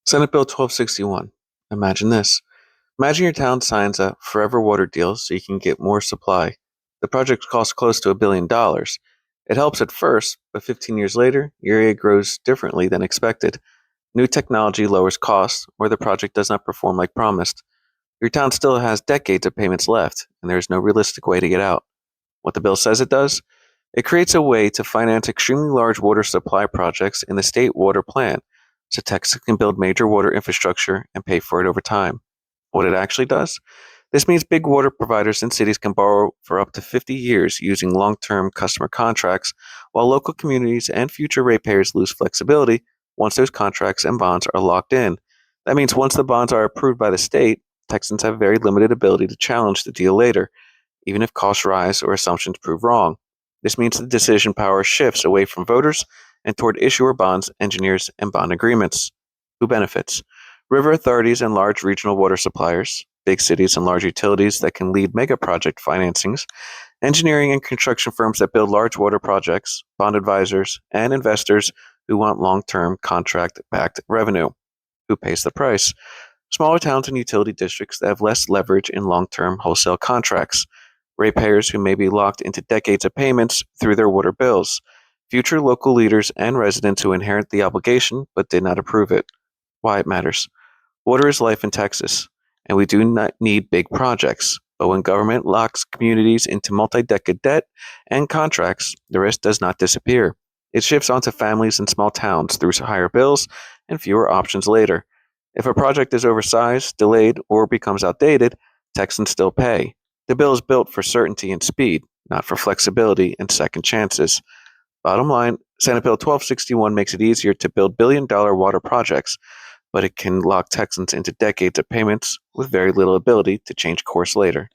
Senate Bill 1261. Imagine this. Imagine your town signs a forever water deal so you can get more supply. The project costs close to $1 billion. It helps at first, but 15 years later, your area grows differently than expected. New technology lowers costs, or the project does not perform like promised. Your town still has decades of payments left, and there is no realistic way to get out. What the bill says it does? It creates a way to finance extremely large water supply projects in the state water plan, so Texas can build major water infrastructure and pay for it over time. What it actually does? This means big water providers and cities can borrow for up to 50 years using long term customer contracts, while local communities and future ratepayers lose flexibility once those contracts and bonds are locked in. That means once the bonds are approved by the state, Texans have very limited ability to challenge the deal later, even if costs rise or assumptions prove wrong. This means the decision power shifts away from voters and toward issuer bonds, engineers, and bond agreements. Who benefits? River authorities and large regional water suppliers, big cities and large utilities that can lead mega project financings, engineering and construction firms that build large water projects, bond advisors, and investors who want long term contract backed revenue. Who pays the price? Smaller towns and utility districts that have less leverage in long term wholesale contracts, ratepayers who may be locked into decades of payments through their water bills, future local leaders and residents who inherit the obligation but did not approve it. Why it matters. Water is life in Texas, and we do not need big projects. But when government locks communities into multi decade debt and contracts, the risk does not disappear. It shifts onto families in small towns through higher bills and fewer options later. If a project is oversized, delayed, or becomes outdated, Texans still pay. The bill is built for certainty and speed, not for flexibility and second chances. Bottom line, Senate Bill 1261 makes it easier to build billion-dollar water projects, but it can lock Texans into decades of payments with very little ability to change course later.